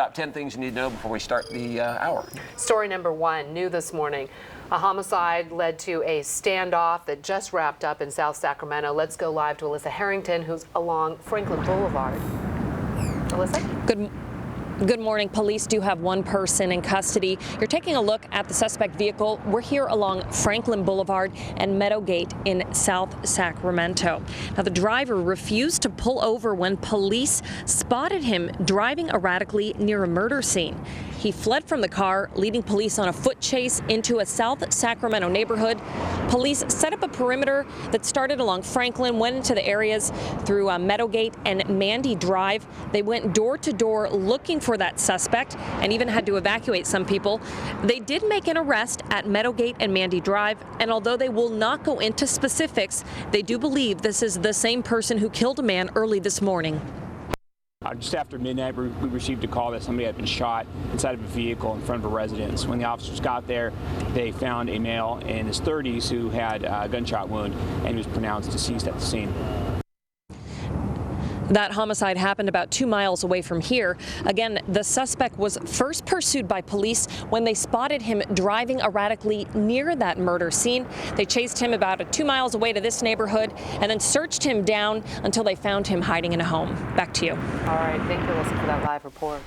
Top 10 things you need to know before we start the hour. Story number 1, new this morning. A homicide led to a standoff that just wrapped up in South Sacramento. Let's go live to Alyssa Harrington, who's along Franklin Boulevard. Alyssa? Good morning. Police do have one person in custody. You're taking a look at the suspect vehicle. We're here along Franklin Boulevard and Meadowgate in South Sacramento. Now, the driver refused to pull over when police spotted him driving erratically near a murder scene. He fled from the car, leading police on a foot chase into a South Sacramento neighborhood. Police set up a perimeter that started along Franklin, went into the areas through Meadowgate and Mandy Drive. They went door to door looking for that suspect and even had to evacuate some people. They did make an arrest at Meadowgate and Mandy Drive, and although they will not go into specifics, they do believe this is the same person who killed a man early this morning. Just after midnight, we received a call that somebody had been shot inside of a vehicle in front of a residence. When the officers got there, they found a male in his 30s who had a gunshot wound and he was pronounced deceased at the scene. That homicide happened about 2 miles away from here. Again, the suspect was first pursued by police when they spotted him driving erratically near that murder scene. They chased him about 2 miles away to this neighborhood and then searched him down until they found him hiding in a home. Back to you. All right, thank you, Alyssa, for that live report.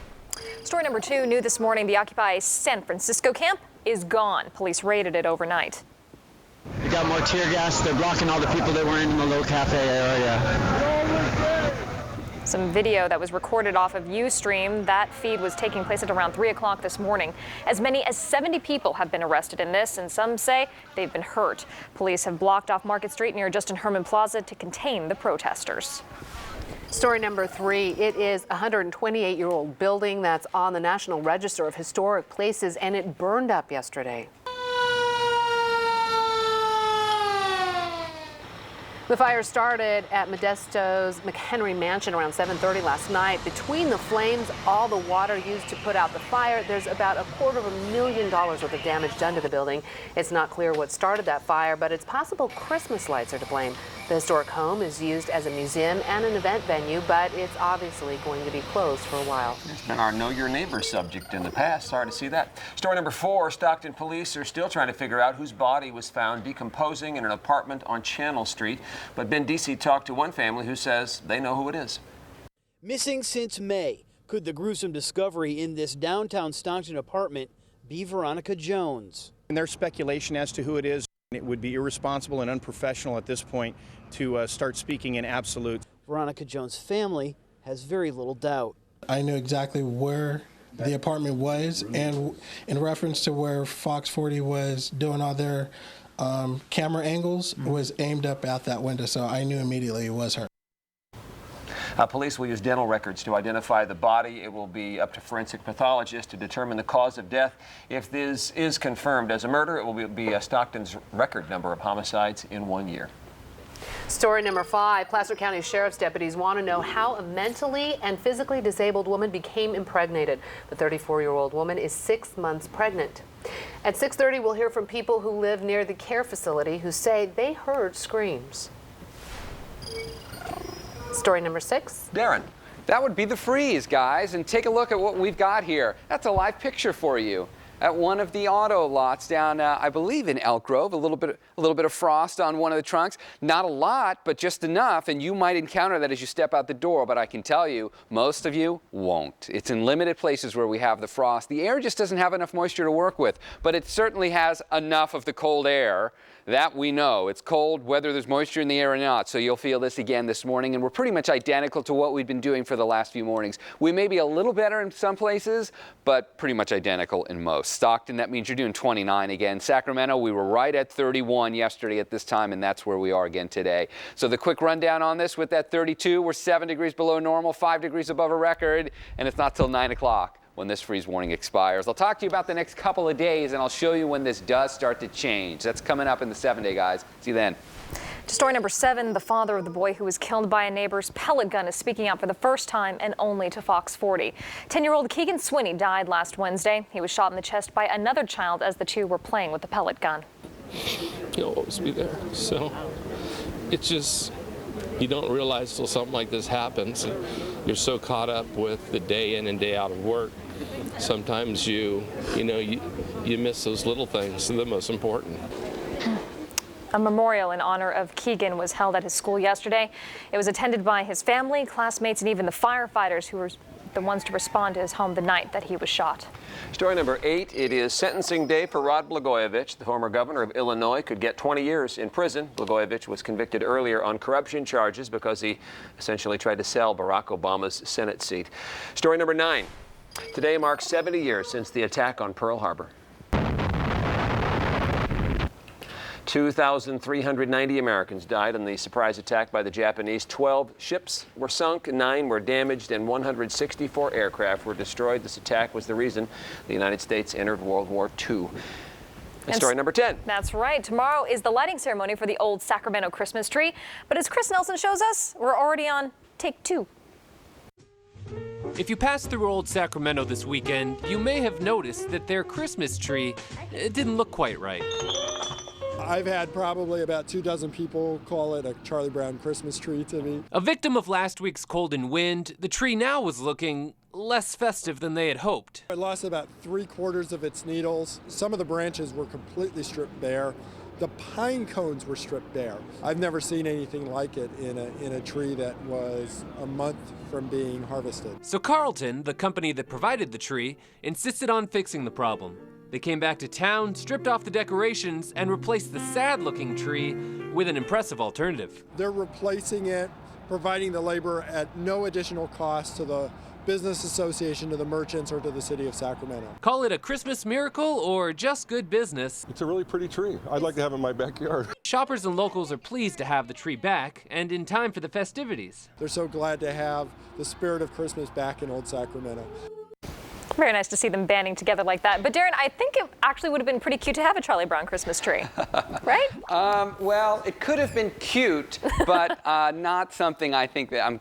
Story number 2, new this morning. The Occupy San Francisco camp is gone. Police raided it overnight. They got more tear gas. They're blocking all the people that were in the little cafe area. Some video that was recorded off of Ustream. That feed was taking place at around 3 o'clock this morning. As many as 70 people have been arrested in this, and some say they've been hurt. Police have blocked off Market Street near Justin Herman Plaza to contain the protesters. Story number 3, it is a 128-year-old building that's on the National Register of Historic Places, and it burned up yesterday. The fire started at Modesto's McHenry Mansion around 7:30 last night. Between the flames, all the water used to put out the fire, there's about $250,000 worth of damage done to the building. It's not clear what started that fire, but it's possible Christmas lights are to blame. The historic home is used as a museum and an event venue, but it's obviously going to be closed for a while. It's been our Know Your Neighbor subject in the past. Sorry to see that. Story number 4, Stockton police are still trying to figure out whose body was found decomposing in an apartment on Channel Street. But Ben Deasy talked to one family who says they know who it is. Missing since May. Could the gruesome discovery in this downtown Stockton apartment be Veronica Jones? And there's speculation as to who it is. It would be irresponsible and unprofessional at this point to start speaking in absolute. Veronica Jones' family has very little doubt. I knew exactly where the apartment was, and in reference to where FOX40 was doing all their camera angles, was aimed up out that window, so I knew immediately it was her. Police will use dental records to identify the body. It will be up to forensic pathologists to determine the cause of death. If this is confirmed as a murder, it will be Stockton's record number of homicides in 1 year. Story number 5, Placer County Sheriff's deputies want to know how a mentally and physically disabled woman became impregnated. The 34-year-old woman is 6 months pregnant. At 6:30, we'll hear from people who live near the care facility who say they heard screams. Story number 6. Darren. That would be the freeze, guys. And take a look at what we've got here. That's a live picture for you. At one of the auto lots down, I believe, in Elk Grove. A little bit of frost on one of the trunks. Not a lot, but just enough, and you might encounter that as you step out the door, but I can tell you, most of you won't. It's in limited places where we have the frost. The air just doesn't have enough moisture to work with, but it certainly has enough of the cold air. That we know. It's cold whether there's moisture in the air or not, so you'll feel this again this morning, and we're pretty much identical to what we've been doing for the last few mornings. We may be a little better in some places, but pretty much identical in most. Stockton, that means you're doing 29 again. Sacramento, we were right at 31 yesterday at this time, and that's where we are again today. So the quick rundown on this, with that 32, we're 7 degrees below normal, 5 degrees above a record, and it's not till 9 o'clock. When this freeze warning expires. I'll talk to you about the next couple of days, and I'll show you when this does start to change. That's coming up in the 7-day, guys. See you then. To story number 7, the father of the boy who was killed by a neighbor's pellet gun is speaking out for the first time and only to FOX40. 10-year-old Keegan Swinney died last Wednesday. He was shot in the chest by another child as the two were playing with the pellet gun. He'll always be there. So it's just, you don't realize till something like this happens. And you're so caught up with the day in and day out of work sometimes you miss those little things, the most important. A memorial in honor of Keegan was held at his school yesterday. It was attended by his family, classmates, and even the firefighters who were the ones to respond to his home the night that he was shot. Story number 8, it is sentencing day for Rod Blagojevich. The former governor of Illinois could get 20 years in prison. Blagojevich was convicted earlier on corruption charges because he essentially tried to sell Barack Obama's Senate seat. Story number 9, today marks 70 years since the attack on Pearl Harbor. 2,390 Americans died in the surprise attack by the Japanese. 12 ships were sunk, 9 were damaged, and 164 aircraft were destroyed. This attack was the reason the United States entered World War II. And story number 10. That's right. Tomorrow is the lighting ceremony for the old Sacramento Christmas tree. But as Chris Nelson shows us, we're already on take 2. If you passed through old Sacramento this weekend, you may have noticed that their Christmas tree didn't look quite right. I've had probably about 24 people call it a Charlie Brown Christmas tree to me. A victim of last week's cold and wind, the tree now was looking less festive than they had hoped. It lost about 3/4 of its needles. Some of the branches were completely stripped bare. The pine cones were stripped bare. I've never seen anything like it in a tree that was a month from being harvested. So Carlton, the company that provided the tree, insisted on fixing the problem. They came back to town, stripped off the decorations, and replaced the sad-looking tree with an impressive alternative. They're replacing it, providing the labor at no additional cost to the business association, to the merchants, or to the city of Sacramento. Call it a Christmas miracle or just good business. It's a really pretty tree. I'd like to have it in my backyard. Shoppers and locals are pleased to have the tree back and in time for the festivities. They're so glad to have the spirit of Christmas back in Old Sacramento. Very nice to see them banding together like that. But Darren, I think it actually would have been pretty cute to have a Charlie Brown Christmas tree, right? Well, it could have been cute, but not something I think that I'm